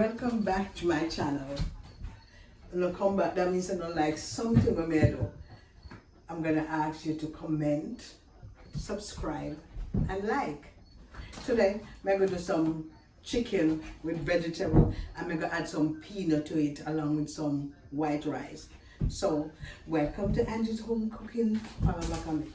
Welcome back to my channel. No come back, that means I don't like something I may do. I'm gonna ask you to comment, subscribe, and like. Today, I'm gonna do some chicken with vegetable. I'm gonna add some peanut to it along with some white rice. So, welcome to Angie's Home Cooking. Follow back on me.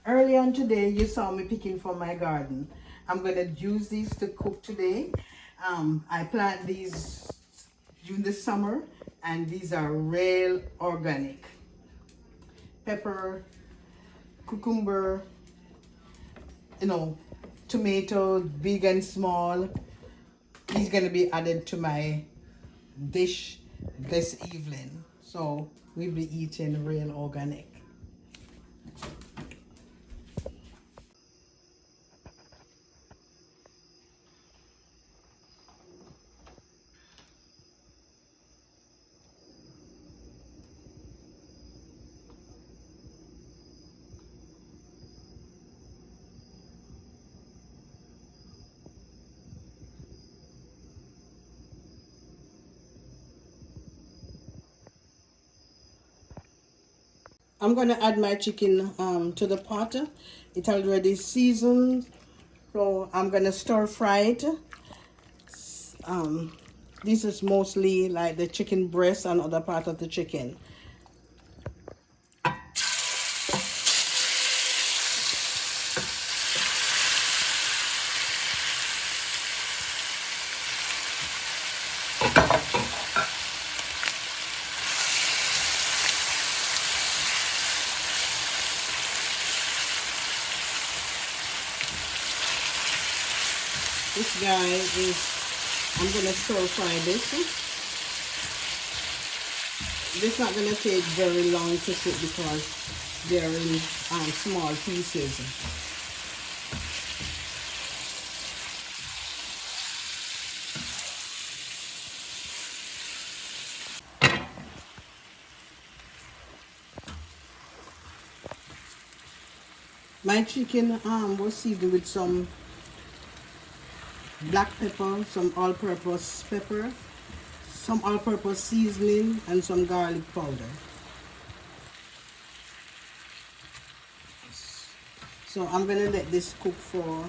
Early on today, you saw me picking from my garden. I'm going to use these to cook today. I plant these during the summer, and these are real organic. Pepper, cucumber, tomatoes, big and small. These going to be added to my dish this evening. So we'll be eating real organic. I'm going to add my chicken to the pot. It's already seasoned, so I'm going to stir fry it. This is mostly like the chicken breast and other part of the chicken. This guy is, I'm going to stir fry this. This is not going to take very long to cook because they're in small pieces. My chicken was seasoned with some black pepper, some all-purpose pepper, some all-purpose seasoning, and some garlic powder. So I'm going to let this cook for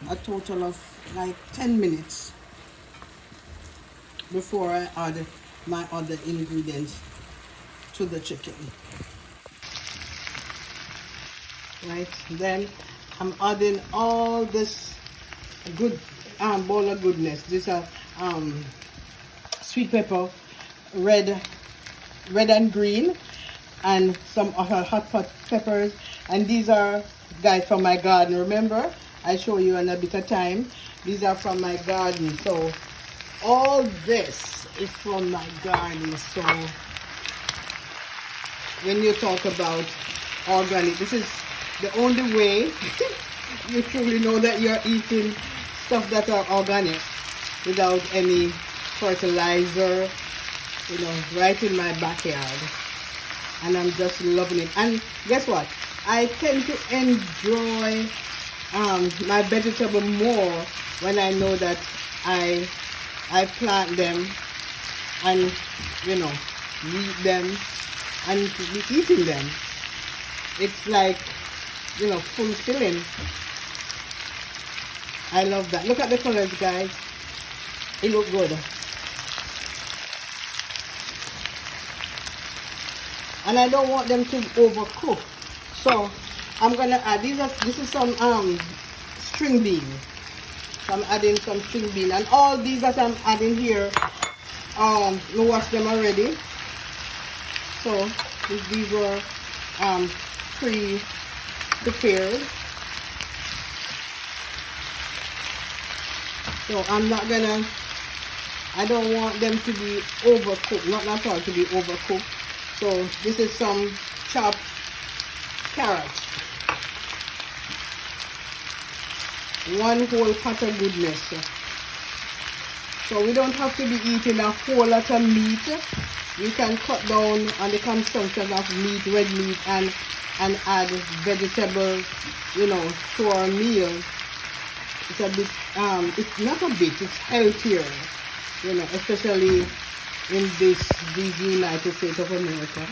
a total of like 10 minutes before I add my other ingredients to the chicken. Right, then I'm adding all this good bowl of goodness. These are sweet pepper, red and green, and some hot peppers. And these are, guys, from my garden. Remember, I show you in a bit of time. These are from my garden. So all this is from my garden. So when you talk about organic, this is the only way you truly know that you're eating stuff that are organic without any fertilizer, right in my backyard. And I'm just loving it. And guess what? I tend to enjoy my vegetable more when I know that I plant them and eat them and be eating them. It's like fulfilling. I love that. Look at the colors, guys. It looks good. And I don't want them to overcook. So I'm gonna add this is some string bean. So I'm adding some string bean. And all these that I'm adding here, we washed them already. So these were pre-prepared. So I don't want them to be overcooked, not at all to be overcooked. So this is some chopped carrots. One whole pot of goodness. So we don't have to be eating a whole lot of meat. We can cut down on the consumption of meat, red meat, and add vegetables, to our meal. It's a bit it's not a bit, it's healthier, you know, especially in these United States of America.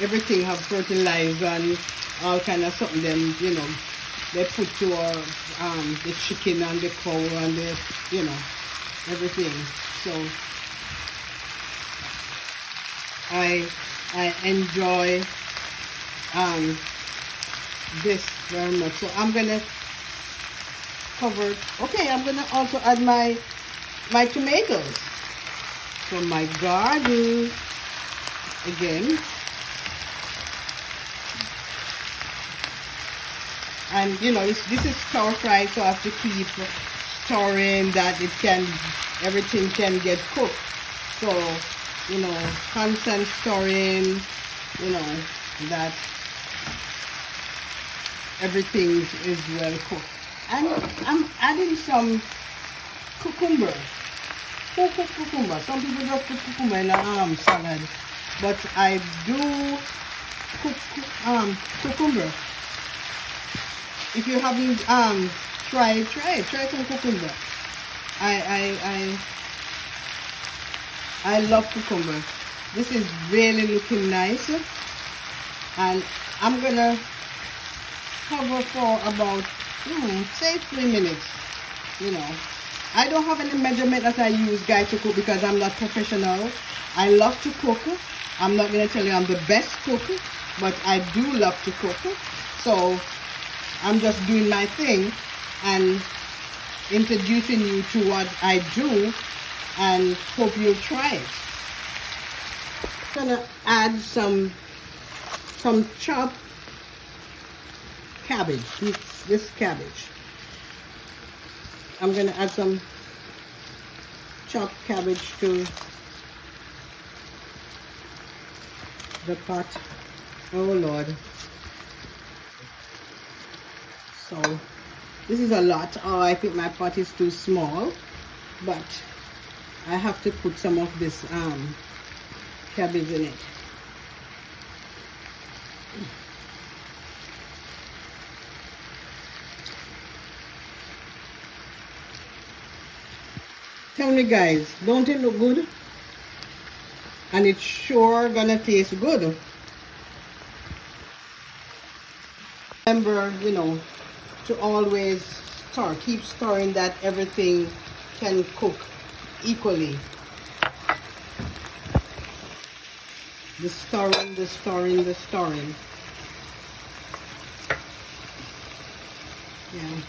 Everything have fertilizer and all kind of something. Then you know they put to our the chicken and the cow and the you know everything. So I enjoy this very much. So I'm gonna cover. Okay, I'm gonna also add my tomatoes from my garden again. And you know, this is stir fry, so I have to keep stirring that everything can get cooked. So, you know, constant stirring, you know, that everything is well cooked. And I'm adding some cucumber. Cucumber. Some people just put cucumber in a salad, but I do cook cucumber. If you haven't try some cucumber. I love cucumber. This is really looking nice, and I'm gonna cover for about say 3 minutes. You know, I don't have any measurement that I use, guys, to cook because I'm not professional. I love to cook. I'm not gonna tell you I'm the best cook, but I do love to cook. So I'm just doing my thing and introducing you to what I do, and hope you'll try it. I'm gonna add some chopped cabbage. This cabbage. I'm gonna add some chopped cabbage to the pot. Oh Lord. So this is a lot. Oh, I think my pot is too small, but I have to put some of this cabbage in it. Tell me, guys, don't it look good? And it's sure gonna taste good. Remember, you know, to always stir, keep stirring that everything can cook equally. The stirring, the stirring, the stirring. Yeah.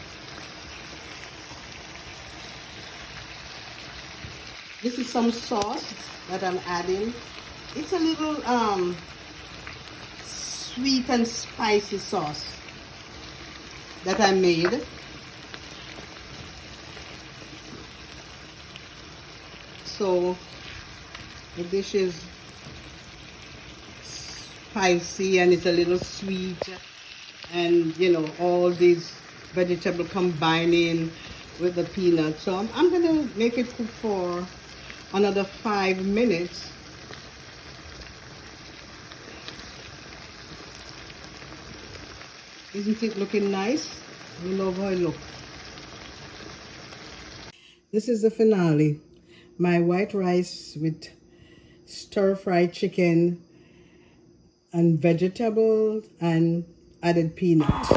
This is some sauce that I'm adding. It's a little sweet and spicy sauce that I made. So the dish is spicy and it's a little sweet, and you know, all these vegetables combining with the peanuts. So I'm gonna make it cook for another 5 minutes. Isn't it looking nice? I love how it looks. This is the finale. My white rice with stir-fried chicken and vegetables and added peanuts.